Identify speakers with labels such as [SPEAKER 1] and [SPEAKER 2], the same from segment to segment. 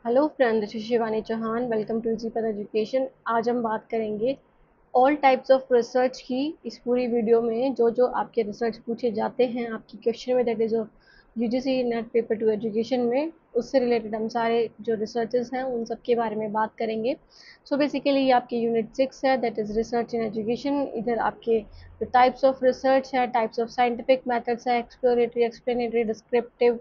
[SPEAKER 1] Hello friend, this is Shivani Chauhan. Welcome to easy पर education. आज हम बात करेंगे ऑल टाइप्स ऑफ रिसर्च की। इस पूरी वीडियो में जो जो आपके रिसर्च पूछे जाते हैं आपकी क्वेश्चन में, that is UGC net paper two education में, उससे रिलेटेड हम सारे जो रिसर्चेस हैं उन सब के बारे में बात करेंगे। सो बेसिकली ये आपके यूनिट 6 है, that is research in education. इधर आपके जो टाइप्स ऑफ रिसर्च है, टाइप्स ऑफ साइंटिफिक मेथड्स है, exploratory, explanatory, descriptive,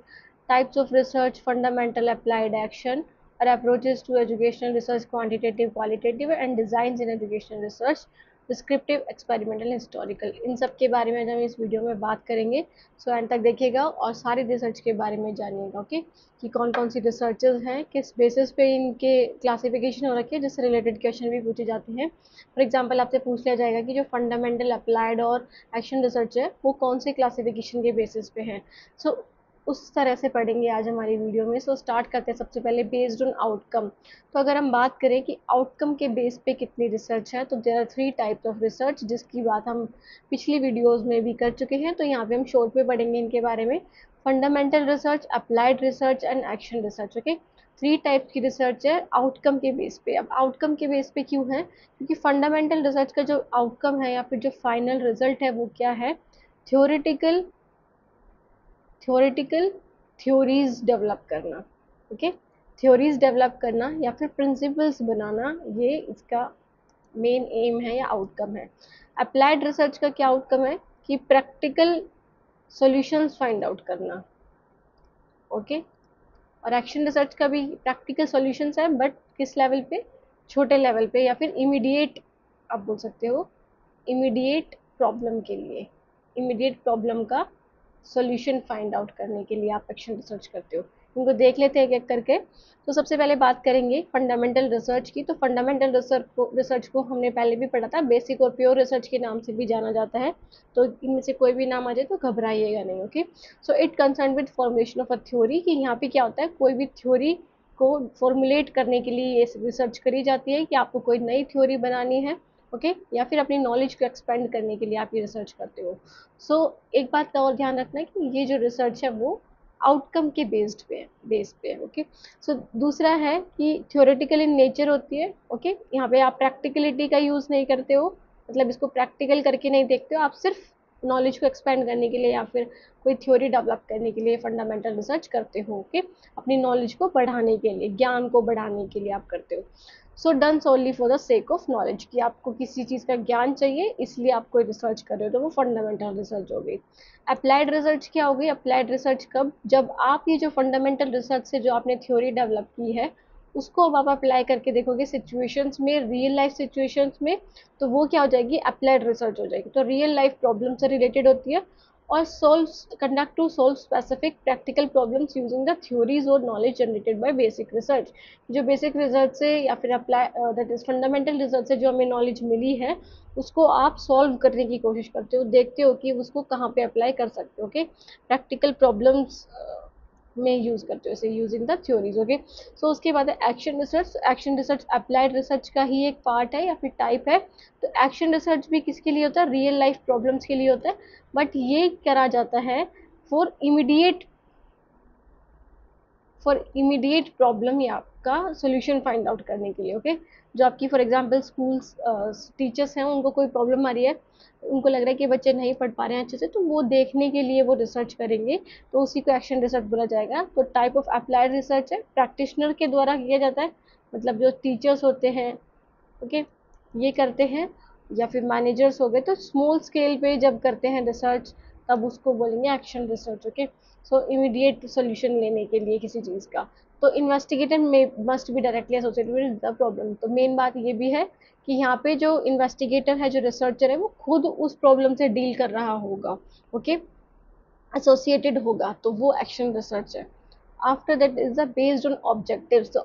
[SPEAKER 1] types of research, fundamental applied action or approaches to educational research, quantitative, qualitative and designs in educational research, descriptive, experimental, historical, इन सब के बारे में हम इस video में बात करेंगे। सो एंड तक देखिएगा और सारी रिसर्च के बारे में जानिएगा। ओके, कि कौन कौन सी रिसर्चेज हैं, किस बेसिस पे इनके क्लासिफिकेशन हो रखी है, जिससे रिलेटेड क्वेश्चन भी पूछे जाते हैं। फॉर एग्जांपल आपसे पूछ लिया जाएगा कि जो फंडामेंटल, अप्लाइड और एक्शन रिसर्च है वो कौन से क्लासिफिकेशन के बेसिस पे है। सो उस तरह से पढ़ेंगे आज हमारी वीडियो में। सो स्टार्ट करते हैं सबसे पहले बेस्ड ऑन आउटकम। तो अगर हम बात करें कि आउटकम के बेस पे कितनी रिसर्च है, तो there are 3 types of research, जिसकी बात हम पिछली वीडियोस में भी कर चुके हैं। तो यहाँ पे हम शॉर्ट में पढ़ेंगे इनके बारे में। Fundamental research, applied research and action research. Okay, 3 types की रिसर्च है आउटकम के बेस पे। अब आउटकम के बेस पे क्यों है? क्योंकि फंडामेंटल रिसर्च का जो आउटकम है या फिर जो फाइनल रिजल्ट है वो क्या है? थ्योरेटिकल थ्योरेटिकल थ्योरीज डेवलप करना। ओके, थ्योरीज डेवलप करना या फिर प्रिंसिपल्स बनाना, ये इसका मेन एम है या आउटकम है। अप्लाइड रिसर्च का क्या आउटकम है? कि प्रैक्टिकल सॉल्यूशंस फाइंड आउट करना। ओके, और एक्शन रिसर्च का भी प्रैक्टिकल सॉल्यूशंस है, बट किस लेवल पे? छोटे लेवल पे या फिर इमीडिएट, आप बोल सकते हो इमीडिएट प्रॉब्लम के लिए, इमीडिएट प्रॉब्लम का सॉल्यूशन फाइंड आउट करने के लिए आप एक्शन रिसर्च करते हो। इनको देख लेते हैं एक एक करके। तो सबसे पहले बात करेंगे फंडामेंटल रिसर्च की। तो फंडामेंटल रिसर्च को हमने पहले भी पढ़ा था, बेसिक और प्योर रिसर्च के नाम से भी जाना जाता है। तो इनमें से कोई भी नाम आ जाए तो घबराइएगा नहीं। Okay, so it concern with formulation of a theory, कि यहाँ पे क्या होता है, कोई भी थ्योरी को फॉर्मुलेट करने के लिए ये रिसर्च करी जाती है कि आपको कोई नई थ्योरी बनानी है। ओके, या फिर अपनी नॉलेज को एक्सपेंड करने के लिए आप ये रिसर्च करते हो। सो एक बात का और ध्यान रखना है कि ये जो रिसर्च है वो आउटकम के बेस पे है। ओके, सो दूसरा है कि थ्योरेटिकल इन नेचर होती है। ओके, यहाँ पे आप प्रैक्टिकलिटी का यूज़ नहीं करते हो, मतलब इसको प्रैक्टिकल करके नहीं देखते हो, आप सिर्फ नॉलेज को एक्सपेंड करने के लिए या फिर कोई थ्योरी डेवलप करने के लिए फंडामेंटल रिसर्च करते हो। ओके, अपनी नॉलेज को बढ़ाने के लिए, ज्ञान को बढ़ाने के लिए आप करते हो। So done solely for the sake of knowledge, कि आपको किसी चीज़ का ज्ञान चाहिए इसलिए आप कोई रिसर्च कर रहे हो, तो वो फंडामेंटल रिसर्च हो गई। अप्लाइड रिसर्च क्या हो गई? अप्लाइड रिसर्च कब? जब आप ये जो फंडामेंटल रिसर्च से जो आपने थ्योरी डेवलप की है उसको अब आप अप्लाई करके देखोगे सिचुएशंस में, रियल लाइफ सिचुएशंस में, तो वो क्या हो जाएगी? अप्लाइड रिसर्च हो जाएगी। तो रियल लाइफ प्रॉब्लम से रिलेटेड होती है और conduct to solve specific practical problems using the theories और knowledge generated by basic research. जो बेसिक रिसर्च से या फिर apply that is fundamental research से जो हमें नॉलेज मिली है उसको आप सॉल्व करने की कोशिश करते हो, देखते हो कि उसको कहाँ पे अप्लाई कर सकते हो। ओके, प्रैक्टिकल प्रॉब्लम्स में यूज करते हो इसे यूजिंग द थ्योरीज। ओके, सो उसके बाद है action research. Action research applied research का ही एक पार्ट है या फिर टाइप है। तो एक्शन रिसर्च भी किसके लिए होता है? रियल लाइफ प्रॉब्लम्स के लिए होता है, बट ये करा जाता है फॉर इमीडिएट प्रॉब्लम या आपका सोल्यूशन फाइंड आउट करने के लिए। ओके, जो आपकी फॉर एग्जांपल स्कूल्स टीचर्स हैं, उनको कोई प्रॉब्लम आ रही है, उनको लग रहा है कि बच्चे नहीं पढ़ पा रहे हैं अच्छे से, तो वो देखने के लिए वो रिसर्च करेंगे, तो उसी को एक्शन रिसर्च बोला जाएगा। तो टाइप ऑफ अप्लाइड रिसर्च है, प्रैक्टिशनर के द्वारा किया जाता है, मतलब जो टीचर्स होते हैं, ओके, ये करते हैं, या फिर मैनेजर्स हो गए। तो स्मॉल स्केल पे जब करते हैं रिसर्च तब उसको बोलेंगे एक्शन रिसर्च। ओके, सो इमीडिएट सोल्यूशन लेने के लिए किसी चीज़ का। तो इन्वेस्टिगेटर में must be directly associated with the problem. तो मेन बात ये भी है कि यहाँ पे जो इन्वेस्टिगेटर है, जो रिसर्चर है, वो खुद उस प्रॉब्लम से डील कर रहा होगा। ओके, एसोसिएटेड होगा, तो वो एक्शन रिसर्च है। After that is the based on objectives. तो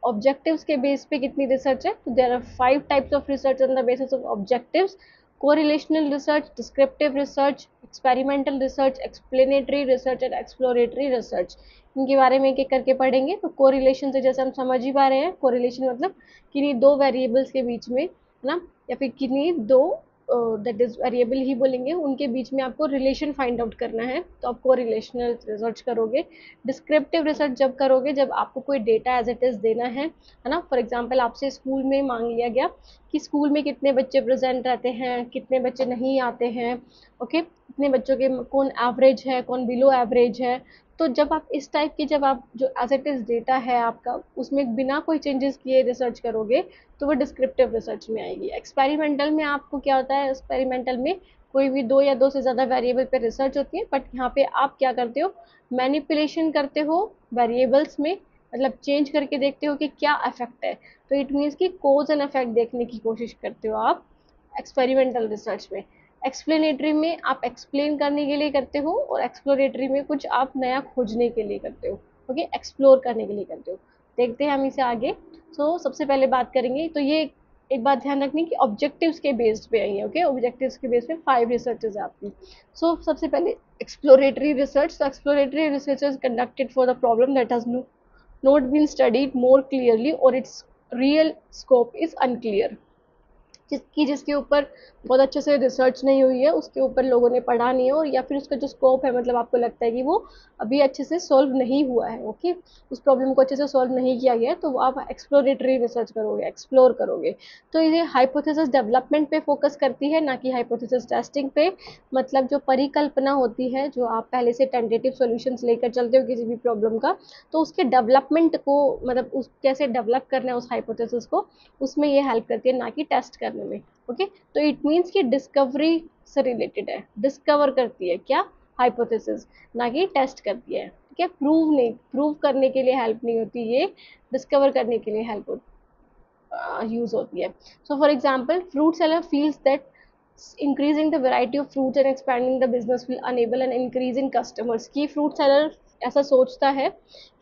[SPEAKER 1] ऑब्जेक्टिव्स के बेस पे कितनी रिसर्च है? तो there are 5 types of research on the basis of objectives. Correlational research, descriptive research, experimental research, explanatory research and exploratory research. इनके बारे में एक एक करके पढ़ेंगे। तो कोरिलेशन से जैसे हम समझ ही पा रहे हैं, कोरिलेशन मतलब किन्हीं दो वेरिएबल्स के बीच में, है ना, या फिर किन्हीं दो दैट इज वेरिएबल ही बोलेंगे, उनके बीच में आपको रिलेशन फाइंड आउट करना है, तो आपको रिलेशनल रिसर्च करोगे। डिस्क्रिप्टिव रिसर्च जब करोगे जब आपको कोई डेटा एज इट इज देना है ना। फॉर एग्जांपल आपसे स्कूल में मांग लिया गया कि स्कूल में कितने बच्चे प्रेजेंट रहते हैं, कितने बच्चे नहीं आते हैं, ओके, कितने बच्चों के कौन एवरेज है, कौन बिलो एवरेज है। तो जब आप इस टाइप की, जब आप जो एज इट इज डेटा है आपका, उसमें बिना कोई चेंजेस किए रिसर्च करोगे तो वो डिस्क्रिप्टिव रिसर्च में आएगी। एक्सपेरिमेंटल में आपको क्या होता है, एक्सपेरिमेंटल में कोई भी दो या दो से ज़्यादा वेरिएबल पे रिसर्च होती है, बट यहाँ पे आप क्या करते हो, मैनिपुलेशन करते हो वेरिएबल्स में, मतलब चेंज करके देखते हो कि क्या इफेक्ट है। तो इट मीन्स कि कोज एंड इफेक्ट देखने की कोशिश करते हो आप एक्सपेरिमेंटल रिसर्च में। एक्सप्लेनेटरी में आप एक्सप्लेन करने के लिए करते हो, और एक्सप्लोरेटरी में कुछ आप नया खोजने के लिए करते हो, ओके, एक्सप्लोर करने के लिए करते हो। देखते हैं हम इसे आगे। सबसे पहले बात करेंगे, तो ये एक बात ध्यान रखनी कि ऑब्जेक्टिव्स के बेस्ड पे आई है, ओके, ऑब्जेक्टिव्स के बेस पे 5 रिसर्चेज है आपकी। सबसे पहले एक्सप्लोरेटरी रिसर्च। तो exploratory research is conducted for the problem that has not been studied more clearly or its real scope is unclear। जिसके ऊपर बहुत अच्छे से रिसर्च नहीं हुई है, उसके ऊपर लोगों ने पढ़ा नहीं है, और या फिर उसका जो स्कोप है, मतलब आपको लगता है कि वो अभी अच्छे से सॉल्व नहीं हुआ है, ओके, उस प्रॉब्लम को अच्छे से सॉल्व नहीं किया गया है, तो आप एक्सप्लोरेटरी रिसर्च करोगे, एक्सप्लोर करोगे। तो ये हाइपोथेसिस डेवलपमेंट पे फोकस करती है, ना कि हाइपोथेसिस टेस्टिंग पे। मतलब जो परिकल्पना होती है, जो आप पहले से टेंटेटिव सॉल्यूशंस लेकर चलते हो किसी भी प्रॉब्लम का, तो उसके डेवलपमेंट को, मतलब उस कैसे डेवलप करना है उस हाइपोथेसिस को, उसमें ये हेल्प करती है, ना कि टेस्ट करने में, ओके। तो इट मीन्स कि डिस्कवरी से रिलेटेड है, डिस्कवर करती है क्या, हाइपोथेसिस, ना कि टेस्ट करती है, ठीक है। प्रूव नहीं, प्रूव करने के लिए हेल्प नहीं होती, ये डिस्कवर करने के लिए हेल्प यूज होती है। So for example, fruit seller feels that increasing the variety of fruits and expanding the business will enable an increase in customers। की फ्रूट सेलर ऐसा सोचता है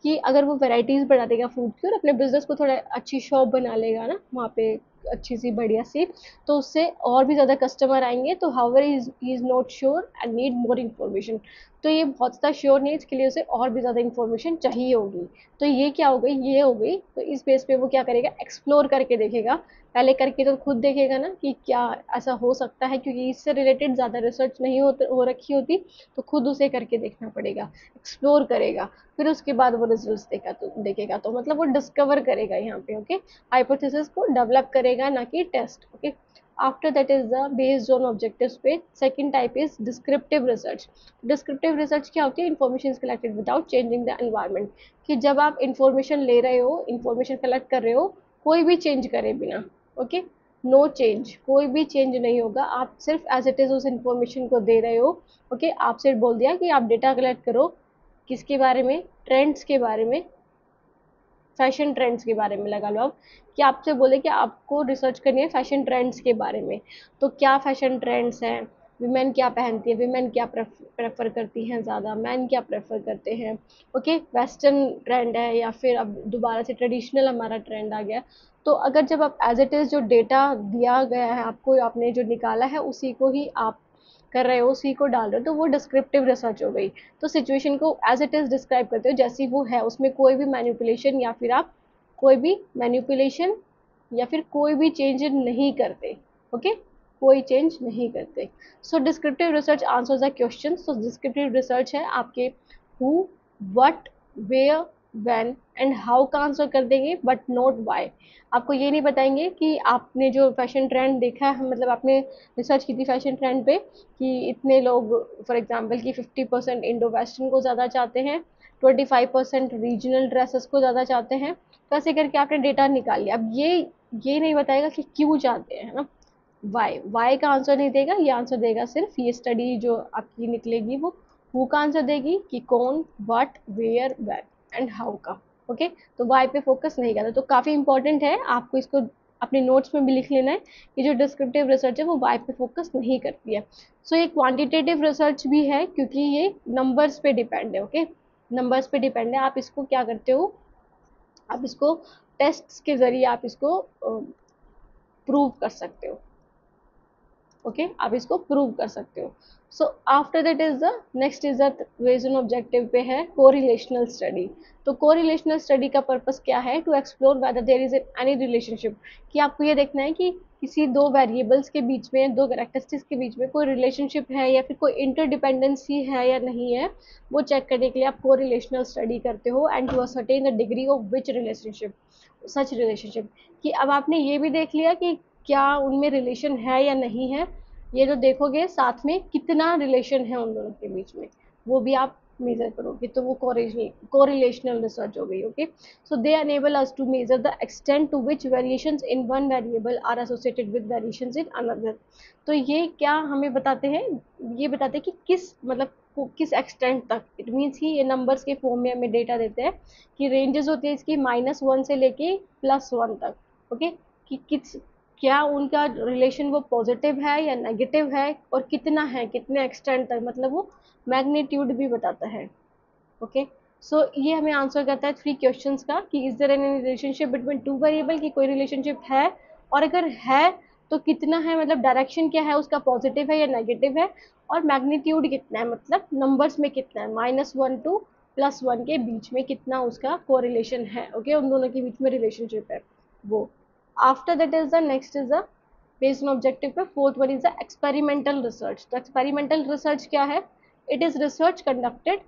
[SPEAKER 1] कि अगर वो वैरायटीज बढ़ा देगा फ्रूट की, और अपने बिजनेस को थोड़ा अच्छी शॉप बना लेगा ना वहाँ पे, अच्छी सी बढ़िया सी, तो उससे और भी ज़्यादा कस्टमर आएंगे। तो however is not sure and need more information. तो ये बहुत ज़्यादा श्योर नहीं है, इसके लिए उसे और भी ज़्यादा इन्फॉर्मेशन चाहिए होगी। तो ये क्या हो गई, ये हो गई। तो इस बेस पे वो क्या करेगा, एक्सप्लोर करके देखेगा। पहले करके तो खुद देखेगा ना कि क्या ऐसा हो सकता है, क्योंकि इससे रिलेटेड ज़्यादा रिसर्च नहीं हो रखी होती, तो खुद उसे करके देखना पड़ेगा, एक्सप्लोर करेगा। फिर उसके बाद वो रिजल्ट्स देखेगा, तो मतलब वो डिस्कवर करेगा यहाँ पे, ओके, हाइपोथेसिस को डेवलप करेगा, ना कि test, okay. After that is the based on objectives पे second type is descriptive research. Descriptive research क्या होती है, information collected without changing the environment. कि जब आप इन्फॉर्मेशन ले रहे हो, इन्फॉर्मेशन कलेक्ट कर रहे हो, कोई भी चेंज करे बिना, ओके, नो चेंज, कोई भी चेंज नहीं होगा, आप सिर्फ एज इट इज उस इन्फॉर्मेशन को दे रहे हो, ओके। आपसे बोल दिया कि आप डेटा कलेक्ट करो, किसके बारे में, ट्रेंड्स के बारे में, फैशन ट्रेंड्स के बारे में लगा लो आप, कि आपसे बोले कि आपको रिसर्च करनी है फैशन ट्रेंड्स के बारे में। तो क्या फैशन ट्रेंड्स हैं, विमेन क्या पहनती है, विमेन क्या प्रेफर करती हैं ज़्यादा, मैन क्या प्रेफर करते हैं, ओके, वेस्टर्न ट्रेंड है या फिर अब दोबारा से ट्रेडिशनल हमारा ट्रेंड आ गया। तो अगर जब आप एज इट इज़ जो डेटा दिया गया है आपको, आपने जो निकाला है उसी को ही आप कर रहे हो, उसी को डाल रहे हो, तो वो डिस्क्रिप्टिव रिसर्च हो गई। तो सिचुएशन को एज इट इज डिस्क्राइब करते हो जैसी वो है, उसमें कोई भी मैनिपुलेशन या फिर आप कोई भी मैनिपुलेशन या फिर कोई भी चेंज नहीं करते, ओके, कोई चेंज नहीं करते। So descriptive research answers the question. So descriptive research है आपके who, what, where, when and how का आंसर कर देंगे, बट नॉट व्हाई। आपको ये नहीं बताएंगे कि आपने जो फैशन ट्रेंड देखा है, मतलब आपने रिसर्च की थी फैशन ट्रेंड पे, कि इतने लोग, फॉर एग्जांपल कि 50% इंडो वेस्टर्न को ज़्यादा चाहते हैं, 25% रीजनल ड्रेसेस को ज़्यादा चाहते हैं। तो ऐसे करके आपने डेटा निकाल लिया। अब ये नहीं बताएगा कि क्यों चाहते हैं, है ना, वाई का आंसर नहीं देगा, ये आंसर देगा सिर्फ, ये स्टडी जो आपकी निकलेगी वो हु का आंसर देगी, कि कौन, what, where, when and how का, ओके। तो वाई पे फोकस नहीं करता। तो काफ़ी इंपॉर्टेंट है, आपको इसको अपने नोट्स में भी लिख लेना है कि जो डिस्क्रिप्टिव रिसर्च है वो वाई पे फोकस नहीं करती है। सो ये क्वांटिटेटिव रिसर्च भी है, क्योंकि ये नंबर्स पे डिपेंड है, ओके, नंबर्स पे डिपेंड है। आप इसको क्या करते हो, आप इसको टेस्ट्स के जरिए आप इसको प्रूव कर सकते हो, ओके, आप इसको प्रूव कर सकते हो। So after that is the next is the reason objective पे है कोरिलेशनल स्टडी। तो कोरिलेशनल स्टडी का पर्पस क्या है, to explore whether there is any relationship. कि आपको ये देखना है कि किसी दो वेरिएबल्स के बीच में, दो कैरेक्टरिस्टिक्स के बीच में कोई रिलेशनशिप है या फिर कोई इंटरडिपेंडेंसी है या नहीं है, वो चेक करने के लिए आप कोरिलेशनल स्टडी करते हो, and to ascertain the degree of which relationship such relationship, कि अब आपने ये भी देख लिया कि क्या उनमें रिलेशन है या नहीं है, ये जो देखोगे साथ में कितना रिलेशन है उन दोनों के बीच में, वो भी आप मेजर करोगे, तो वो कोरिलेशनल रिसर्च हो गई। Okay, so they enable us to measure the extent to which variations in one variable are associated with variations in another। तो ये क्या हमें बताते हैं, ये बताते हैं कि किस मतलब किस एक्सटेंट तक, इट मीन्स कि ये नंबर्स के फॉर्म में हमें डेटा देते हैं कि रेंजेस होती है इसकी -1 से लेके +1 तक। ओके, कि किस क्या उनका रिलेशन वो पॉजिटिव है या नेगेटिव है, और कितना है, कितने एक्सटेंट तक, मतलब वो मैग्नीट्यूड भी बताता है। ओके, सो ये हमें आंसर करता है 3 क्वेश्चंस का कि is there any relationship between 2 variable, की कोई रिलेशनशिप है, और अगर है तो कितना है, मतलब डायरेक्शन क्या है उसका, पॉजिटिव है या नेगेटिव है, और मैग्नीट्यूड कितना है, मतलब नंबर्स में कितना है, -1 टू +1 के बीच में कितना उसका कोरिलेशन है। ओके, उन दोनों के बीच में रिलेशनशिप है वो। After that is the next is the based on objective पे, fourth one is the experimental research. तो एक्सपेरिमेंटल रिसर्च क्या है, it is research conducted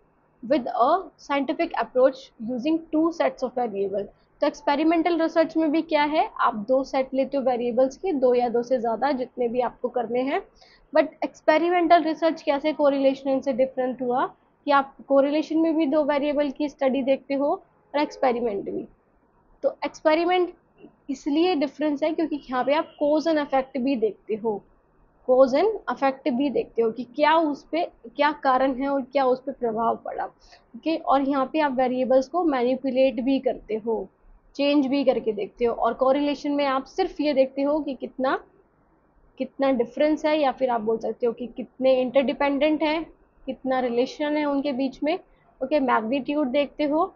[SPEAKER 1] with a scientific approach using 2 sets of variable। तो experimental research में भी क्या है, आप 2 सेट लेते हो वेरिएबल्स के, 2 या 2 से ज़्यादा जितने भी आपको करने हैं। बट एक्सपेरिमेंटल रिसर्च कैसे कोरिलेशन से डिफरेंट हुआ कि आप कोरिलेशन में भी 2 वेरिएबल की स्टडी देखते हो और एक्सपेरिमेंट भी। तो एक्सपेरिमेंट इसलिए डिफरेंस है क्योंकि यहाँ पे आप कोज एंड इफेक्ट भी देखते हो, कोज एंड अफेक्ट भी देखते हो कि क्या उस पर क्या कारण है और क्या उस पर प्रभाव पड़ा। ओके, और यहाँ पे आप वेरिएबल्स को मैनिपुलेट भी करते हो, चेंज भी करके देखते हो, और कोरिलेशन में आप सिर्फ ये देखते हो कि कितना कितना डिफरेंस है, या फिर आप बोल सकते हो कि कितने इंटरडिपेंडेंट है, कितना रिलेशन है उनके बीच में। ओके, मैग्नीट्यूड देखते हो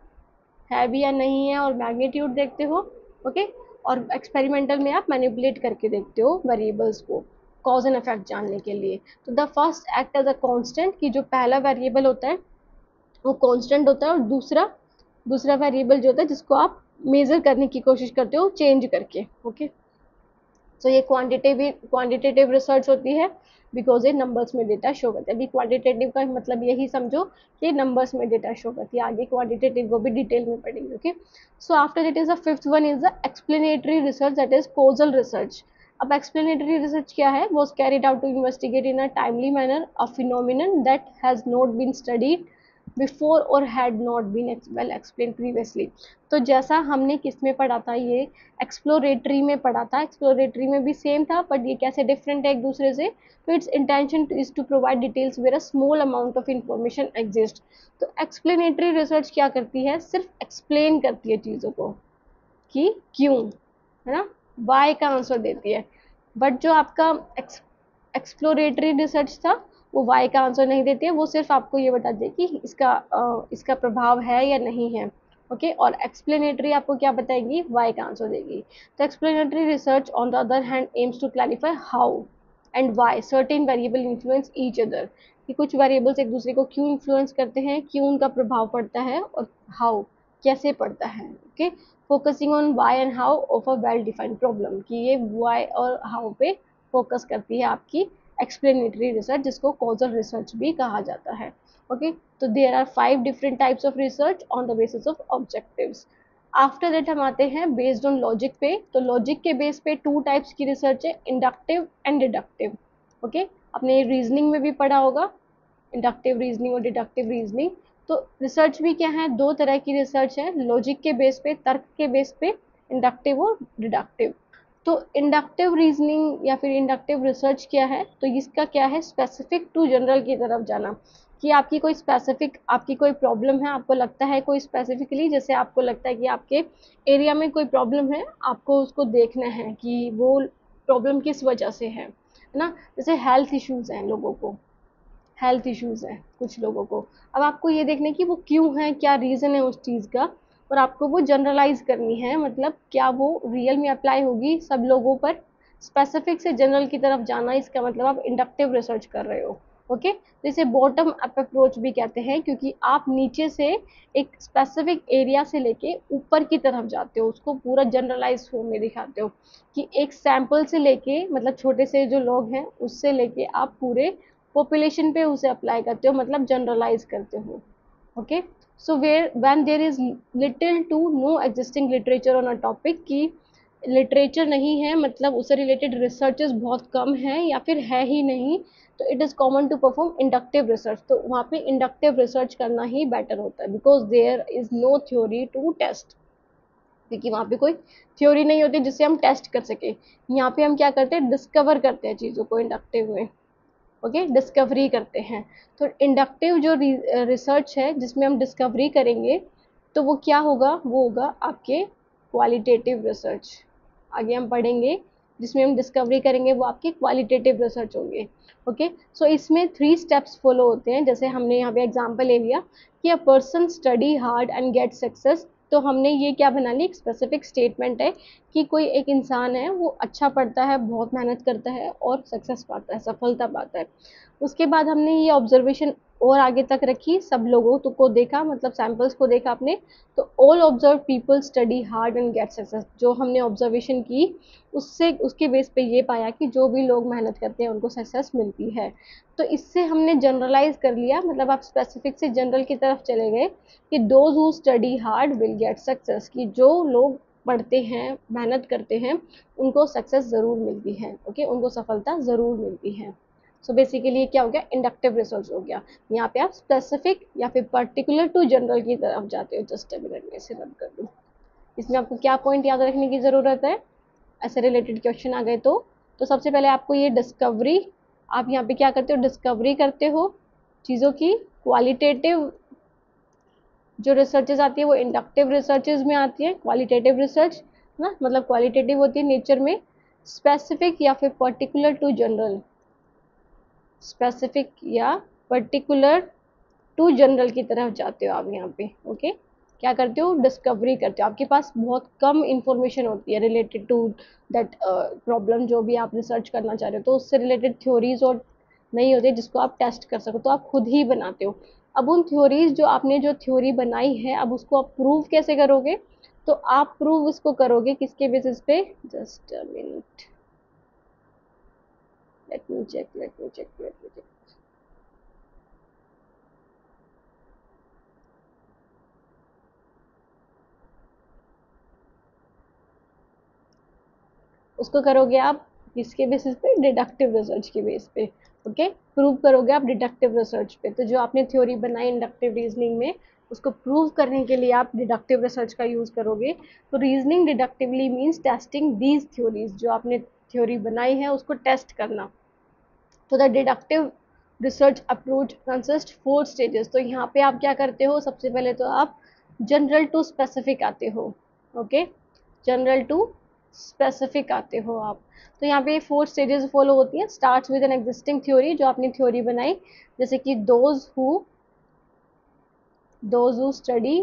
[SPEAKER 1] है भी या नहीं है, और मैग्नीट्यूड देखते हो। ओके, और एक्सपेरिमेंटल में आप मैनिपुलेट करके देखते हो वेरिएबल्स को कॉज एंड इफेक्ट जानने के लिए। तो the first act as a constant, कि जो पहला वेरिएबल होता है वो कांस्टेंट होता है, और दूसरा दूसरा वेरिएबल जो होता है जिसको आप मेजर करने की कोशिश करते हो चेंज करके। ओके, तो ये क्वांटिटेटिव रिसर्च होती है बिकॉज ये नंबर्स में डेटा शो करते हैं। अभी क्वांटिटेटिव का मतलब यही समझो कि नंबर्स में डेटा शो करती है, आगे क्वांटिटेटिव को भी डिटेल में पढ़ेंगे। Okay, so after that is the fifth one is the explanatory research, that is causal research. अब एक्सप्लेनेटरी रिसर्च क्या है, was carried out to investigate in a timely manner a phenomenon that has not been studied before or had not been well explained previously। तो जैसा हमने किस में पढ़ा था, ये एक्सप्लोरेटरी में पढ़ा था, एक्सप्लोरेटरी में भी सेम था, बट ये कैसे डिफरेंट है एक दूसरे से। तो its intention is to provide details where a small amount of information exist. तो एक्सप्लेनेटरी रिसर्च क्या करती है, सिर्फ एक्सप्लेन करती है चीज़ों को कि क्यों, है ना, वाई का आंसर देती है। बट जो आपका एक्सप्लोरेटरी रिसर्च था वो वाई का आंसर नहीं देती है, वो सिर्फ आपको ये बताती है कि इसका प्रभाव है या नहीं है। ओके, और एक्सप्लेनेटरी आपको क्या बताएगी, वाई का आंसर देगी। तो explanatory research on the other hand aims to clarify how and why certain variable influence each other, कि कुछ वेरिएबल्स एक दूसरे को क्यों इन्फ्लुएंस करते हैं, क्यों उनका प्रभाव पड़ता है, और हाउ कैसे पड़ता है। Okay, focusing on why and how of a well defined problem, कि ये वाई और हाउ पे फोकस करती है आपकी एक्सप्लेनेटरी रिसर्च, जिसको कॉजल रिसर्च भी कहा जाता है। ओके, तो there are 5 different types of research on the basis of objectives. After that हम आते हैं बेस्ड ऑन लॉजिक पे। तो लॉजिक के बेस पे 2 टाइप्स की रिसर्च है, इंडक्टिव एंड डिडक्टिव। ओके, आपने रीजनिंग में भी पढ़ा होगा इंडक्टिव रीजनिंग और डिडक्टिव रीजनिंग। तो रिसर्च भी क्या है, 2 तरह की रिसर्च है, लॉजिक के बेस पे, तर्क के बेस पे, इंडक्टिव और डिडक्टिव। तो इंडक्टिव रीजनिंग या फिर इंडक्टिव रिसर्च क्या है, तो इसका क्या है, स्पेसिफिक टू जनरल की तरफ जाना, कि आपकी कोई स्पेसिफिक आपकी कोई प्रॉब्लम है, आपको लगता है कोई स्पेसिफिकली, जैसे आपको लगता है कि आपके एरिया में कोई प्रॉब्लम है, आपको उसको देखना है कि वो प्रॉब्लम किस वजह से है ना। जैसे हेल्थ इश्यूज हैं, लोगों को हेल्थ इश्यूज हैं कुछ लोगों को, अब आपको ये देखना है कि वो क्यों है, क्या रीज़न है उस चीज़ का, और आपको वो जनरलाइज करनी है, मतलब क्या वो रियल में अप्लाई होगी सब लोगों पर। स्पेसिफिक से जनरल की तरफ जाना, इसका मतलब आप इंडक्टिव रिसर्च कर रहे हो। ओके, तो इसे बॉटम अप अप्रोच भी कहते हैं, क्योंकि आप नीचे से एक स्पेसिफिक एरिया से लेके ऊपर की तरफ जाते हो, उसको पूरा जनरलाइज फॉर्म में दिखाते हो कि एक सैंपल से लेके, मतलब छोटे से जो लोग हैं उससे लेके आप पूरे पॉपुलेशन पे उसे अप्लाई करते हो, मतलब जनरलाइज करते हो। Okay, so where when there is little to no existing literature on a topic, की लिटरेचर नहीं है, मतलब उससे रिलेटेड रिसर्चेस बहुत कम है या फिर है ही नहीं, तो it is common to perform inductive research. तो वहाँ पे इंडक्टिव रिसर्च करना ही बेटर होता है, because there is no theory to test, क्योंकि वहाँ पे कोई थ्योरी नहीं होती जिससे हम टेस्ट कर सके। यहाँ पे हम क्या करते हैं, डिस्कवर करते हैं चीज़ों को इंडक्टिव में। ओके, डिस्कवरी करते हैं। तो इंडक्टिव जो रिसर्च है जिसमें हम डिस्कवरी करेंगे, तो वो क्या होगा, वो होगा आपके क्वालिटेटिव रिसर्च। आगे हम पढ़ेंगे, जिसमें हम डिस्कवरी करेंगे वो आपके क्वालिटेटिव रिसर्च होंगे। ओके, सो इसमें 3 स्टेप्स फॉलो होते हैं, जैसे हमने यहाँ पे एग्जांपल ले लिया कि a person study hard and get success. तो हमने ये क्या बना ली, एक स्पेसिफिक स्टेटमेंट है कि कोई एक इंसान है वो अच्छा पढ़ता है, बहुत मेहनत करता है और सक्सेस पाता है, सफलता पाता है। उसके बाद हमने ये ऑब्जर्वेशन और आगे तक रखी, सब लोगों तो को देखा, मतलब सैंपल्स को देखा आपने, तो all observe people study hard and get success. जो हमने ऑब्जर्वेशन की उससे, उसके बेस पे ये पाया कि जो भी लोग मेहनत करते हैं उनको सक्सेस मिलती है। तो इससे हमने जनरलाइज कर लिया, मतलब आप स्पेसिफिक से जनरल की तरफ चले गए कि those who study hard will get success, कि जो लोग पढ़ते हैं, मेहनत करते हैं, उनको सक्सेस ज़रूर मिलती है। ओके, उनको सफलता ज़रूर मिलती है। सो बेसिकली क्या हो गया, इंडक्टिव रिसर्च हो गया। यहाँ पे आप स्पेसिफिक या फिर पर्टिकुलर टू जनरल की तरफ जाते हो। जस्ट अ मिनट में इसे रन कर दूँ। इसमें आपको क्या पॉइंट याद रखने की ज़रूरत है, ऐसे रिलेटेड क्वेश्चन आ गए तो सबसे पहले आपको ये डिस्कवरी, आप यहाँ पे क्या करते हो, डिस्कवरी करते हो चीज़ों की। क्वालिटेटिव जो रिसर्चेज आती है वो इंडक्टिव रिसर्चेज में आती है। क्वालिटेटिव रिसर्च ना, मतलब क्वालिटेटिव होती है नेचर में, स्पेसिफिक या फिर पर्टिकुलर टू जनरल, स्पेसिफिक या पर्टिकुलर टू जनरल की तरफ जाते हो आप यहाँ पे। ओके, क्या करते हो, डिस्कवरी करते हो। आपके पास बहुत कम इंफॉर्मेशन होती है रिलेटेड टू दैट प्रॉब्लम, जो भी आप रिसर्च करना चाह रहे हो, तो उससे रिलेटेड थ्योरीज और नहीं होती जिसको आप टेस्ट कर सको, तो आप खुद ही बनाते हो। अब उन थ्योरीज, जो आपने जो थ्योरी बनाई है, अब उसको आप प्रूव कैसे करोगे, तो आप प्रूव उसको करोगे किसके बेसिस पे, just a minute, let me check. उसको करोगे आप किसके बेसिस पे, डिडक्टिव रिसर्च के बेस पे। ओके, प्रूव करोगे आप डिडक्टिव रिसर्च पे। तो जो आपने थ्योरी बनाई इंडक्टिव रीजनिंग में, उसको प्रूव करने के लिए आप डिडक्टिव रिसर्च का यूज करोगे। तो reasoning डिडक्टिवली means testing these theories, जो आपने थ्योरी बनाई है उसको टेस्ट करना। तो the deductive research approach consist 4 stages. तो यहाँ पे आप क्या करते हो, सबसे पहले तो आप जनरल टू स्पेसिफिक आते हो। ओके, जनरल टू स्पेसिफिक आते हो आप। तो यहाँ पे 4 स्टेजेस फॉलो होती हैं। Starts with an existing theory, जो आपने थ्योरी बनाई, जैसे कि those who study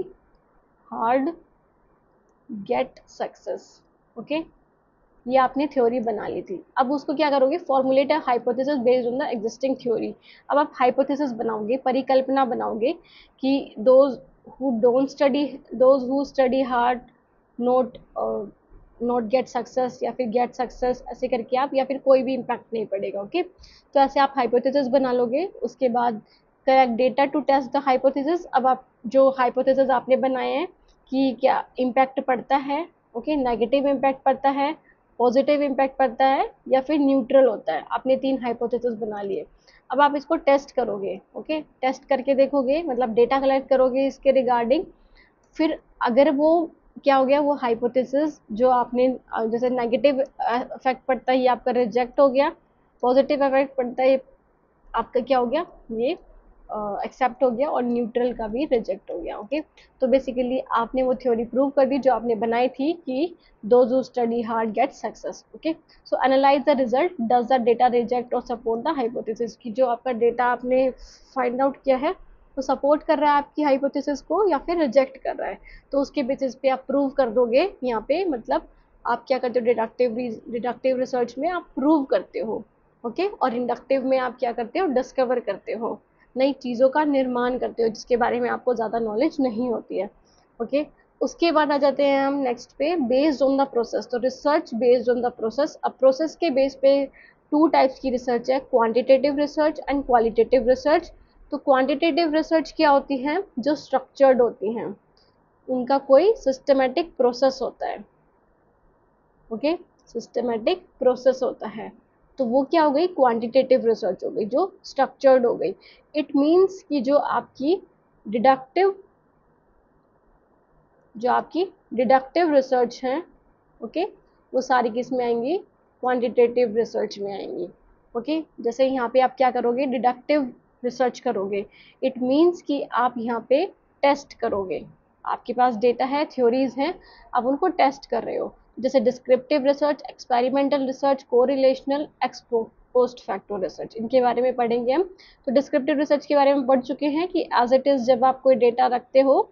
[SPEAKER 1] hard get success. Okay, ये आपने थ्योरी बना ली थी। अब उसको क्या करोगे, formulate a hypothesis based on the existing theory. अब आप हाइपोथेसिस बनाओगे, परिकल्पना बनाओगे कि those who don't study, those who study hard note not get success, या फिर गेट सक्सेस, ऐसे करके आप, या फिर कोई भी इम्पैक्ट नहीं पड़ेगा। ओके, तो ऐसे आप हाइपोथेसिस बना लोगे। उसके बाद correct data to test the hypothesis. अब आप जो हाइपोथेसिस आपने बनाए हैं कि क्या इम्पैक्ट पड़ता है, ओके, नेगेटिव इम्पैक्ट पड़ता है, पॉजिटिव इम्पैक्ट पड़ता है, या फिर न्यूट्रल होता है। आपने 3 हाइपोथेसिस बना लिए। अब आप इसको टेस्ट करोगे। ओके, टेस्ट करके देखोगे, मतलब डेटा कलेक्ट करोगे इसके रिगार्डिंग। फिर अगर वो क्या हो गया, वो हाइपोथेसिस जो आपने जैसे नेगेटिव इफेक्ट पड़ता है ये आपका रिजेक्ट हो गया, पॉजिटिव इफेक्ट पड़ता है आपका क्या हो गया, ये एक्सेप्ट हो गया, और न्यूट्रल का भी रिजेक्ट हो गया। ओके, तो बेसिकली आपने वो थ्योरी प्रूव कर दी जो आपने बनाई थी कि those who study hard get success. Okay, so analyse the result, does the data reject और सपोर्ट द हाइपोथेसिस, की जो आपका डेटा आपने फाइंड आउट किया है वो सपोर्ट कर रहा है आपकी हाइपोथेसिस को या फिर रिजेक्ट कर रहा है। तो उसके बेसिस पे आप प्रूव कर दोगे यहाँ पे, मतलब आप क्या करते हो, डिडक्टिव रिसर्च में आप प्रूव करते हो। ओके। और इंडक्टिव में आप क्या करते हो, डिस्कवर करते हो, नई चीज़ों का निर्माण करते हो जिसके बारे में आपको ज़्यादा नॉलेज नहीं होती है। ओके। उसके बाद आ जाते हैं हम नेक्स्ट पे, बेस्ड ऑन द प्रोसेस। तो research based on the process. अब प्रोसेस के बेस पे टू टाइप्स की रिसर्च है, quantitative research and qualitative research. तो क्वांटिटेटिव रिसर्च क्या होती हैं, जो स्ट्रक्चर्ड होती हैं, उनका कोई सिस्टमेटिक प्रोसेस होता है। ओके, सिस्टमेटिक प्रोसेस होता है, तो वो क्या हो गई, क्वांटिटेटिव रिसर्च हो गई, जो स्ट्रक्चर्ड हो गई। इट मीन्स कि जो आपकी डिडक्टिव रिसर्च है, ओके, वो सारी किस में आएंगी, क्वांटिटेटिव रिसर्च में आएंगी। ओके, जैसे यहाँ पे आप क्या करोगे, डिडक्टिव रिसर्च करोगे, इट मीन्स कि आप यहाँ पे टेस्ट करोगे, आपके पास डेटा है, थ्योरीज हैं, आप उनको टेस्ट कर रहे हो। जैसे descriptive research, experimental research, correlational, post factor research, इनके बारे में पढ़ेंगे हम। तो डिस्क्रिप्टिव रिसर्च के बारे में पढ़ चुके हैं कि एज इट इज जब आप कोई डेटा रखते हो,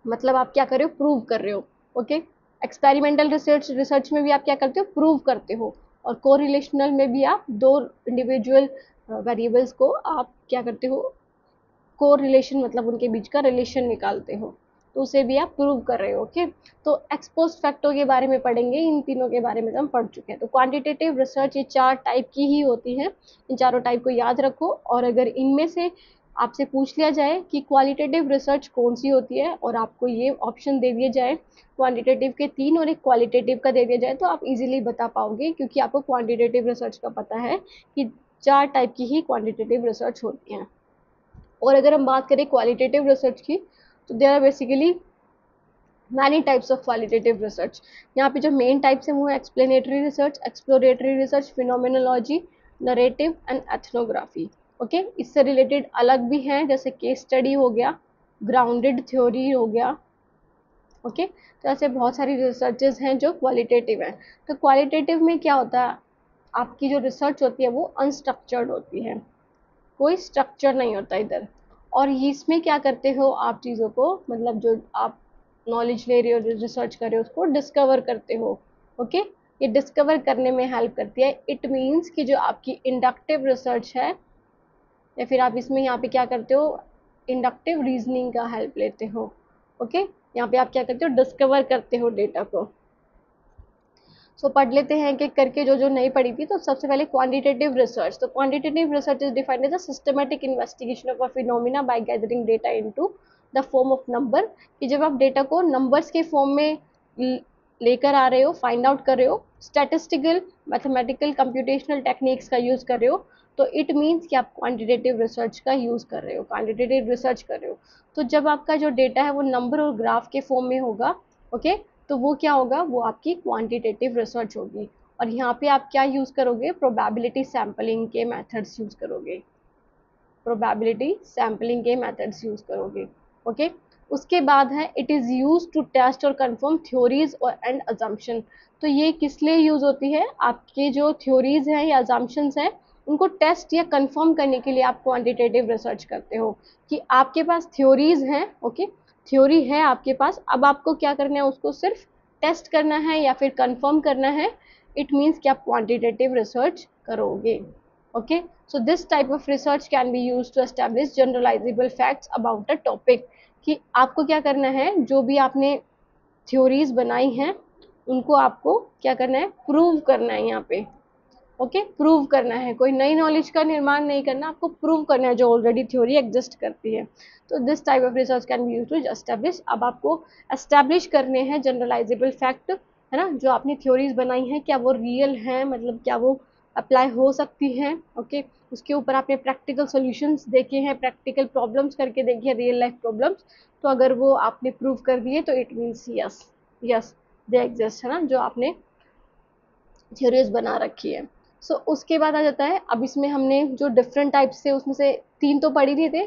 [SPEAKER 1] मतलब आप क्या कर रहे हो, प्रूव कर रहे हो। ओके। एक्सपेरिमेंटल रिसर्च में भी आप क्या करते हो, प्रूव करते हो। और कोरिलेशनल में भी आप दो इंडिविजुअल वेरिएबल्स को आप क्या करते हो, कोरिलेशन मतलब उनके बीच का रिलेशन निकालते हो, तो उसे भी आप प्रूव कर रहे हो। ओके। तो एक्सपोस्ट फैक्टर के बारे में पढ़ेंगे, इन तीनों के बारे में तो हम पढ़ चुके हैं। तो क्वांटिटेटिव रिसर्च ये 4 टाइप की ही होती है, इन चारों टाइप को याद रखो। और अगर इनमें से आपसे पूछ लिया जाए कि क्वालिटेटिव रिसर्च कौन सी होती है, और आपको ये ऑप्शन दे दिए जाए क्वांटिटेटिव के 3 और एक क्वालिटेटिव का दे दिया जाए, तो आप इजीली बता पाओगे, क्योंकि आपको क्वांटिटेटिव रिसर्च का पता है कि 4 टाइप की ही क्वांटिटेटिव रिसर्च होती हैं। और अगर हम बात करें क्वालिटेटिव रिसर्च की, तो there are basically many types of qualitative research. यहाँ पे जो मेन टाइप्स हैं वो है explanatory research, exploratory research, phenomenology, narrative and ethnography. Okay, इससे रिलेटेड अलग भी हैं, जैसे केस स्टडी हो गया, ग्राउंडेड थ्योरी हो गया। ओके, तो ऐसे बहुत सारी रिसर्चेज हैं जो क्वालिटेटिव हैं। तो क्वालिटेटिव में क्या होता है, आपकी जो रिसर्च होती है वो अनस्ट्रक्चर्ड होती है, कोई स्ट्रक्चर नहीं होता इधर। और इसमें क्या करते हो आप, चीज़ों को मतलब जो आप नॉलेज ले रहे हो, जो रिसर्च कर रहे हो, उसको डिस्कवर करते हो। ओके, ये डिस्कवर करने में हेल्प करती है। इट मीन्स कि जो आपकी इंडक्टिव रिसर्च है, या फिर आप इसमें यहाँ पे क्या करते हो, इंडक्टिव रीजनिंग का हेल्प लेते हो। ओके, यहाँ पे आप क्या करते हो, डिस्कवर करते हो डेटा को। सो पढ़ लेते हैं कि करके जो जो नहीं पढ़ी थी। तो सबसे पहले क्वांटिटेटिव रिसर्च। तो quantitative research is defined as a systematic investigation of a phenomena by gathering data into the form of number. कि जब आप डेटा को नंबर्स के फॉर्म में लेकर आ रहे हो, फाइंड आउट कर रहे हो, स्टैटिस्टिकल, मैथमेटिकल, कंप्यूटेशनल टेक्निक्स का यूज कर रहे हो, तो इट मीन्स कि आप क्वांटिटेटिव रिसर्च का यूज कर रहे हो, क्वांटिटेटिव रिसर्च कर रहे हो। तो जब आपका जो डेटा है वो नंबर और ग्राफ के फॉर्म में होगा, ओके, तो वो क्या होगा, वो आपकी क्वांटिटेटिव रिसर्च होगी। और यहाँ पे आप क्या यूज करोगे, प्रोबेबिलिटी सैम्पलिंग के मेथड्स यूज करोगे, प्रोबेबिलिटी सैम्पलिंग के मेथड्स यूज करोगे। ओके, उसके बाद है it is use to test और कंफर्म थ्योरीज और एंड अजम्पशन। तो ये किस लिए यूज होती है, आपके जो थ्योरीज हैं या अजम्पशंस हैं, उनको टेस्ट या कंफर्म करने के लिए आप क्वांटिटेटिव रिसर्च करते हो। कि आपके पास थ्योरीज हैं, ओके, थ्योरी है आपके पास, अब आपको क्या करना है, उसको सिर्फ टेस्ट करना है या फिर कंफर्म करना है। इट मीन्स कि आप क्वांटिटेटिव रिसर्च करोगे। Okay, so this type of research can be used to establish generalizable facts about a topic। कि आपको क्या करना है, जो भी आपने थ्योरीज बनाई हैं, उनको आपको क्या करना है, प्रूव करना है यहाँ पे। ओके, प्रूव करना है, कोई नई नॉलेज का निर्माण नहीं करना, आपको प्रूव करना है जो ऑलरेडी थ्योरी एग्जिस्ट करती है। तो this type of research can be use to establish. अब आपको एस्टेब्लिश करने हैं जनरलाइजेबल फैक्ट, है ना, जो आपने थ्योरीज बनाई हैं क्या वो रियल हैं, मतलब क्या वो अप्लाई हो सकती हैं। ओके, उसके ऊपर आपने प्रैक्टिकल सॉल्यूशंस देखे हैं, प्रैक्टिकल प्रॉब्लम्स करके देखे हैं, रियल लाइफ प्रॉब्लम्स। तो अगर वो आपने प्रूव कर दिए तो it means yes, yes they exist, है ना, जो आपने थ्योरीज बना रखी है। सो उसके बाद आ जाता है, अब इसमें हमने जो डिफरेंट टाइप्स थे उसमें से 3 तो पढ़ ही लिए थे,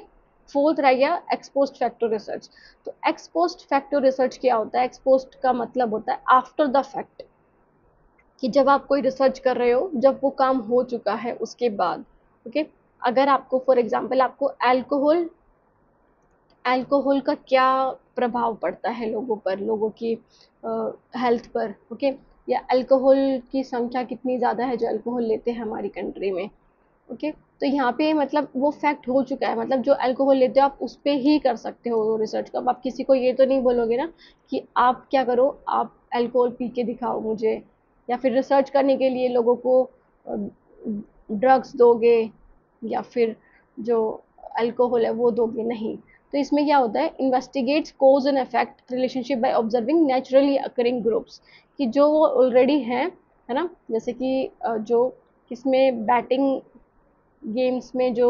[SPEAKER 1] फोर्थ रह गया एक्सपोस्ट फैक्टर रिसर्च। तो एक्सपोस्ट फैक्टर रिसर्च क्या होता है, एक्सपोस्ट का मतलब होता है आफ्टर द फैक्ट। कि जब आप कोई रिसर्च कर रहे हो, जब वो काम हो चुका है उसके बाद। ओके, अगर आपको फॉर एग्जांपल आपको अल्कोहल का क्या प्रभाव पड़ता है लोगों पर, लोगों की हेल्थ पर। ओके, या अल्कोहल की संख्या कितनी ज़्यादा है जो अल्कोहल लेते हैं हमारी कंट्री में। ओके, तो यहाँ पे मतलब वो फैक्ट हो चुका है, मतलब जो अल्कोहल लेते हो आप उस पे ही कर सकते हो रिसर्च का। अब आप किसी को ये तो नहीं बोलोगे ना कि आप क्या करो, आप अल्कोहल पी के दिखाओ मुझे, या फिर रिसर्च करने के लिए लोगों को ड्रग्स दोगे या फिर जो अल्कोहल है वो दोगे, नहीं। तो इसमें क्या होता है, investigates cause and effect relationship by observing naturally occurring groups, कि जो वो ऑलरेडी हैं, है ना, जैसे कि जो किसमें बैटिंग गेम्स में जो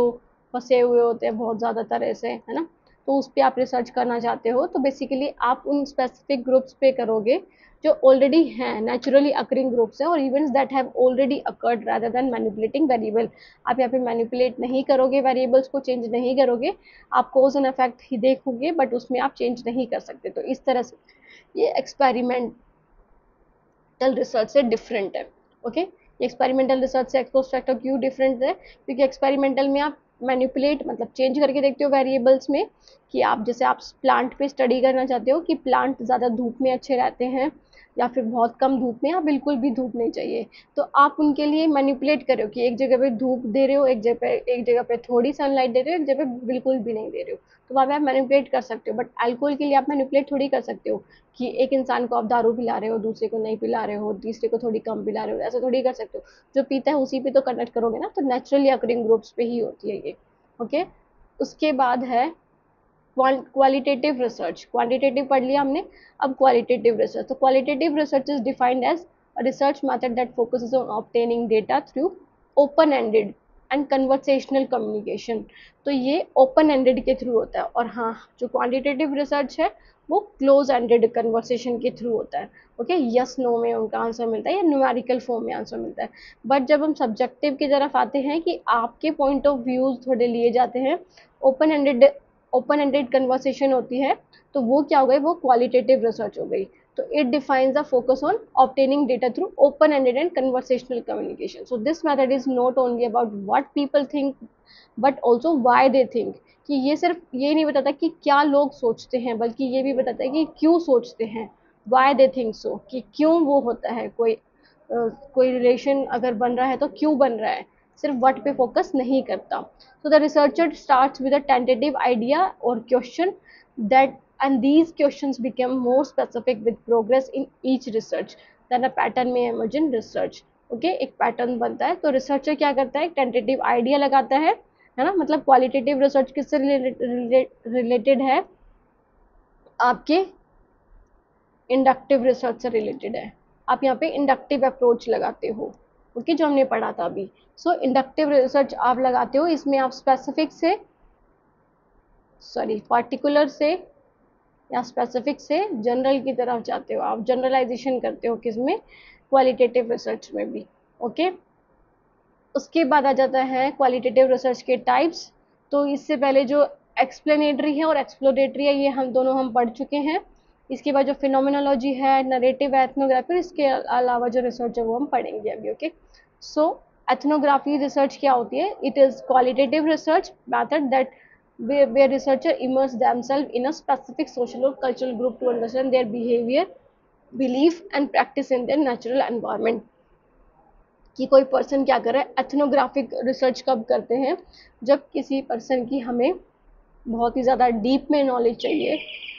[SPEAKER 1] फंसे हुए होते हैं बहुत ज़्यादा तरह से, है ना, तो उस पर आप रिसर्च करना चाहते हो, तो बेसिकली आप उन स्पेसिफिक ग्रुप्स पे करोगे जो ऑलरेडी हैं, नेचुरली अकरिंग ग्रुप्स हैं, और events that have already occurred rather than manipulating variable. आप यहाँ पे मैनिपुलेट नहीं करोगे, वेरिएबल्स को चेंज नहीं करोगे, आप कोज एंड इफेक्ट ही देखोगे, बट उसमें आप चेंज नहीं कर सकते। तो इस तरह से ये एक्सपेरिमेंटल रिसर्च से डिफरेंट है। ओके, एक्सपेरिमेंटल रिसर्च से एक्सपोस्ट्रैक्टिव क्यों डिफरेंट है, क्योंकि एक्सपेरिमेंटल में आप मैनिपुलेट मतलब चेंज करके देखते हो वेरिएबल्स में, कि आप जैसे आप प्लांट पे स्टडी करना चाहते हो कि प्लांट ज़्यादा धूप में अच्छे रहते हैं या फिर बहुत कम धूप में, या बिल्कुल भी धूप नहीं चाहिए, तो आप उनके लिए मैनिपुलेट कर रहे हो कि एक जगह पे धूप दे रहे हो, एक जगह पे थोड़ी सनलाइट दे रहे हो, एक जगह पे बिल्कुल भी नहीं दे रहे हो, तो वहाँ पे आप मैनिपुलेट कर सकते हो। बट अल्कोहल के लिए आप मैनिपुलेट थोड़ी कर सकते हो कि एक इंसान को आप दारू पिला रहे हो, दूसरे को नहीं पिला रहे हो, तीसरे को थोड़ी कम पिला रहे हो, ऐसा थोड़ी कर सकते हो। जो पीता है उसी पे तो कनेक्ट करोगे ना, तो नेचुरली अकरिंग ग्रुप्स पे ही होती है ये। ओके, उसके बाद है क्वालिटेटिव रिसर्च। क्वांटिटेटिव पढ़ लिया हमने, अब क्वालिटेटिव रिसर्च। तो qualitative research is defined as a research method that focuses on obtaining data through open ended and conversational communication। तो ये ओपन एंडेड के थ्रू होता है, और हाँ, जो क्वांटिटेटिव रिसर्च है वो क्लोज एंडेड कन्वर्सेशन के थ्रू होता है। ओके, यस नो में उनका आंसर मिलता है या न्यूमेरिकल फॉर्म में आंसर मिलता है। बट जब हम सब्जेक्टिव की तरफ आते हैं कि आपके पॉइंट ऑफ व्यूज थोड़े लिए जाते हैं, ओपन एंडेड कन्वर्सेशन होती है, तो वो क्या हो गई, वो क्वालिटेटिव रिसर्च हो गई। So it defines the focus on obtaining data through open-ended and conversational communication. So this method is not only about what people think, but also why they think। कि ये सिर्फ ये नहीं बताता कि क्या लोग सोचते हैं, बल्कि ये भी बताता है कि क्यों सोचते हैं, why they think so, कि क्यों वो होता है, कोई रिलेशन अगर बन रहा है तो क्यों बन रहा है, सिर्फ व्हाट पे फोकस नहीं करता। So the researcher starts with a tentative idea or question that, and these questions become more specific with progress in each research, then a pattern may emerge in research। Okay, एक pattern बनता है, तो researcher क्या करता है, tentative idea लगाता है ना, मतलब क्वालिटेटिव रिसर्च किससे रिलेटेड है, आपके इंडक्टिव रिसर्च से रिलेटेड है। आप यहाँ पे इंडक्टिव अप्रोच लगाते हो, ओके, जो हमने पढ़ा था अभी। सो इंडक्टिव रिसर्च आप लगाते हो, इसमें आप स्पेसिफिक से पार्टिकुलर से या स्पेसिफिक से जनरल की तरफ जाते हो, आप जनरलाइजेशन करते हो किसमें, क्वालिटेटिव रिसर्च में भी। ओके, उसके बाद आ जाता है क्वालिटेटिव रिसर्च के टाइप्स। तो इससे पहले जो एक्सप्लेनेटरी है और एक्सप्लोरेटरी है, ये हम पढ़ चुके हैं। इसके बाद जो फिनोमिनोलॉजी है, नरेटिव है, एथनोग्राफी, इसके अलावा जो रिसर्च है वो हम पढ़ेंगे अभी। ओके, सो एथनोग्राफी रिसर्च क्या होती है, it is qualitative research method that where researcher immerse themselves in a specific social or cultural group to understand their behavior, belief and practice in their natural environment। कि कोई person क्या कर रहा है, ethnographic research कब करते हैं, जब किसी पर्सन की हमें बहुत ही ज़्यादा डीप में नॉलेज चाहिए।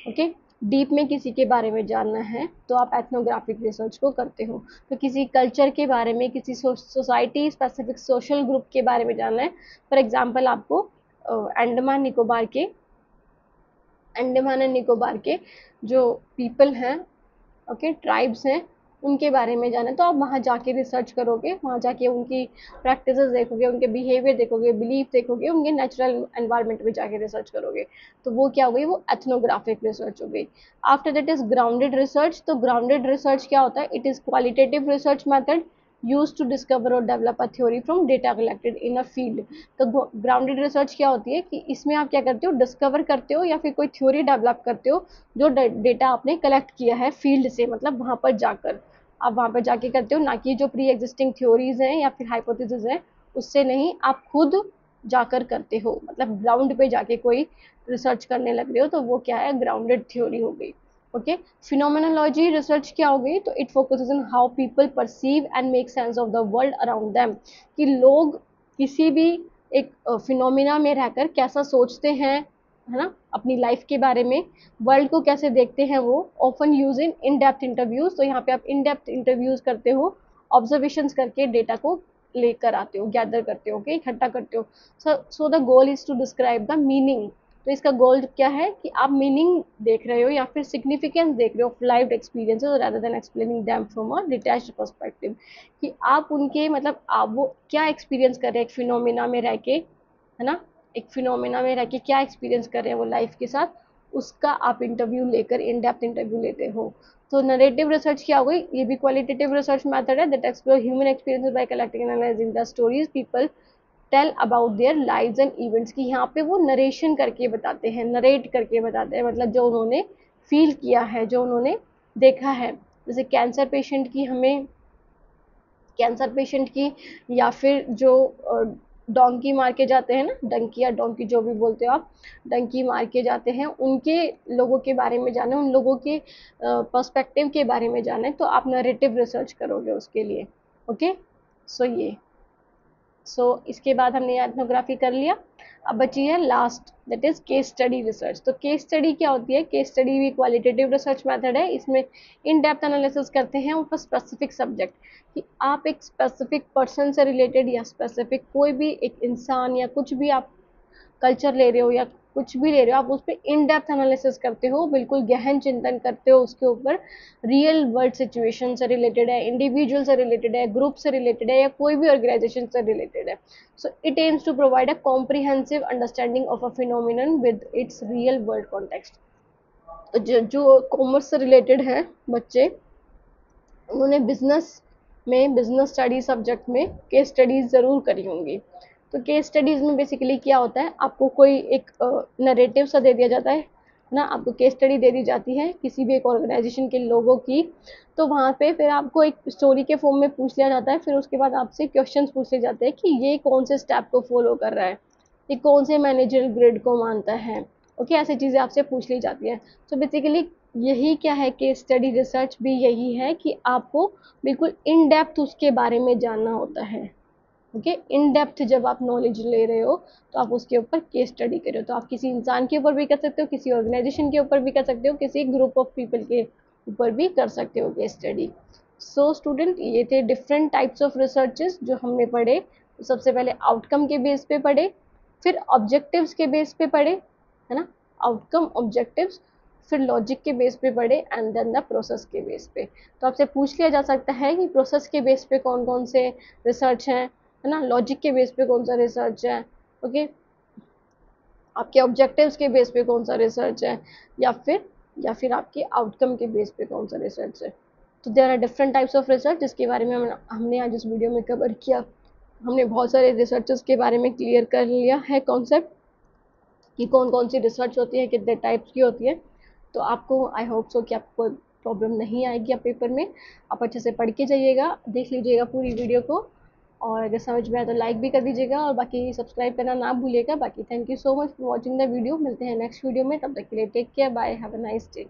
[SPEAKER 1] ओके, डीप में किसी के बारे में जानना है तो आप एथनोग्राफिक रिसर्च को करते हो। तो किसी कल्चर के बारे में, किसी सोसाइटी स्पेसिफिक सोशल ग्रुप के बारे में जानना है, फॉर एग्जांपल आपको अंडमान एंड निकोबार के जो पीपल हैं, ओके, ट्राइब्स हैं, उनके बारे में जाना है, तो आप वहाँ जाके रिसर्च करोगे, वहाँ जाके उनकी प्रैक्टिसेस देखोगे, उनके बिहेवियर देखोगे, बिलीफ देखोगे, उनके नेचुरल एनवायरनमेंट में जाके रिसर्च करोगे, तो वो क्या हो गई, वो एथनोग्राफिक रिसर्च हो गई। After that is grounded research. तो ग्राउंडेड रिसर्च क्या होता है, it is qualitative research method use to discover और develop a theory from data collected in a field. तो ग्राउंडेड रिसर्च क्या होती है कि इसमें आप क्या करते हो, डिस्कवर करते हो या फिर कोई थ्योरी डेवलप करते हो जो डेटा आपने कलेक्ट किया है फील्ड से, मतलब वहाँ पर जाकर आप वहाँ पर जाके करते हो, ना कि जो प्री एग्जिस्टिंग थ्योरीज हैं या फिर हाइपोथेसिस हैं उससे नहीं, आप खुद जाकर करते हो, मतलब ग्राउंड पे जाके कोई रिसर्च करने लग रहे हो, तो वो क्या है, ग्राउंडेड थ्योरी हो गई। ओके, फिनोमेनोलॉजी रिसर्च क्या हो गई, तो it focuses on how people perceive and make sense of the world around them, कि लोग किसी भी एक फिनोमिना में रहकर कैसा सोचते हैं, है ना, अपनी लाइफ के बारे में, वर्ल्ड को कैसे देखते हैं वो, often use in depth interviews. तो यहाँ पे आप इन डेप्थ इंटरव्यूज करते हो, ऑब्जर्वेशंस करके डेटा को लेकर आते हो, गैदर करते हो, ओके, इकट्ठा करते हो। So the goal is to describe the meaning. तो इसका गोल क्या है कि आप मीनिंग देख रहे हो या फिर सिग्निफिकेंस देख रहे हो live experiences rather than explaining them from a detached perspective, कि आप उनके मतलब आप वो क्या एक्सपीरियंस कर रहे हैं एक फिनोमिना में रह के, है ना, एक फिनोमिना में रह के क्या एक्सपीरियंस कर रहे हैं वो लाइफ के साथ, उसका आप इंटरव्यू लेकर इन डेप्थ इंटरव्यू लेते हो। तो नरेटिव रिसर्च क्या हो गई, ये भी क्वालिटेटिव रिसर्च मेथड है that explore human experiences by collecting and analysing the stories people tell about their lives and events, की यहाँ पे वो नरेशन करके बताते हैं, नरेट करके बताते हैं, मतलब जो उन्होंने फील किया है, जो उन्होंने देखा है। जैसे कैंसर पेशेंट की या फिर जो डोंकी मार के जाते हैं ना, डंकी या डोंकी जो भी बोलते हो आप, डंकी मार के जाते हैं, उनके लोगों के बारे में जाने, उन लोगों के पर्सपेक्टिव के बारे में जाने, तो आप नरेटिव रिसर्च करोगे उसके लिए। ओके, सो ये इसके बाद हमने एथनोग्राफी कर लिया। अब बची है last, that is case study research. तो केस स्टडी क्या होती है, केस स्टडी भी क्वालिटेटिव रिसर्च मेथड है, इसमें इन डेप्थ एनालिसिस करते हैं ऊपर स्पेसिफिक सब्जेक्ट, कि आप एक स्पेसिफिक पर्सन से रिलेटेड या स्पेसिफिक कोई भी एक इंसान या कुछ भी आप कल्चर ले रहे हो या कुछ भी ले रहे हो, आप उस पर इन डेप्थ एनालिसिस करते हो, बिल्कुल गहन चिंतन करते हो उसके ऊपर, रियल वर्ल्ड सिचुएशन से रिलेटेड है, इंडिविजुअल से रिलेटेड है, ग्रुप से रिलेटेड है, या कोई भी ऑर्गेनाइजेशन से रिलेटेड है। So it aims to provide a comprehensive understanding of a phenomenon with its real world context. तो जो कॉमर्स से रिलेटेड है बच्चे, उन्होंने बिजनेस स्टडी सब्जेक्ट में केस स्टडीज ज़रूर करी होंगी। तो केस स्टडीज़ में बेसिकली क्या होता है, आपको कोई एक नरेटिव सा दे दिया जाता है ना, आपको केस स्टडी दे दी जाती है किसी भी एक ऑर्गेनाइजेशन के लोगों की, तो वहाँ पे फिर आपको एक स्टोरी के फॉर्म में पूछ लिया जाता है, फिर उसके बाद आपसे क्वेश्चंस पूछ लिए जाते हैं कि ये कौन से स्टेप को फॉलो कर रहा है, ये कौन से मैनेजरल ग्रेड को मानता है, ओके, ऐसी चीज़ें आपसे पूछ ली जाती हैं। तो बेसिकली यही क्या है, केस स्टडी रिसर्च भी यही है कि आपको बिल्कुल इन डेप्थ उसके बारे में जानना होता है। ओके, इन डेप्थ जब आप नॉलेज ले रहे हो तो आप उसके ऊपर केस स्टडी कर रहे हो, तो आप किसी इंसान के ऊपर भी कर सकते हो, किसी ऑर्गेनाइजेशन के ऊपर भी कर सकते हो, किसी ग्रुप ऑफ पीपल के ऊपर भी कर सकते हो केस स्टडी। सो स्टूडेंट, ये थे डिफरेंट टाइप्स ऑफ रिसर्चेस जो हमने पढ़े। तो सबसे पहले आउटकम के बेस पे पढ़े, फिर ऑब्जेक्टिव्स के बेस पे पढ़े, है ना, आउटकम ऑब्जेक्टिव्स, फिर लॉजिक के बेस पे पढ़े, एंड देन द प्रोसेस के बेस पे। तो आपसे पूछ लिया जा सकता है कि प्रोसेस के बेस पे कौन कौन से रिसर्च हैं, है ना, लॉजिक के बेस पे कौन सा रिसर्च है, ओके, आपके ऑब्जेक्टिव्स के बेस पे कौन सा रिसर्च है, या फिर आपके आउटकम के बेस पे कौन सा रिसर्च है। तो there are different types of research जिसके बारे में हमने आज इस वीडियो में कवर किया। हमने बहुत सारे रिसर्चेस के बारे में क्लियर कर लिया है कॉन्सेप्ट, कि कौन कौन सी रिसर्च होती है, कितने टाइप्स की होती है। तो आपको, आई होप सो कि आपको प्रॉब्लम नहीं आएगी अब पेपर में, आप अच्छे से पढ़ के जाइएगा, देख लीजिएगा पूरी वीडियो को, और अगर समझ में आए तो लाइक भी कर दीजिएगा, और बाकी सब्सक्राइब करना ना भूलिएगा। बाकी thank you so much for watching the video, मिलते हैं नेक्स्ट वीडियो में, तब तक के लिए take care, bye, have a nice day.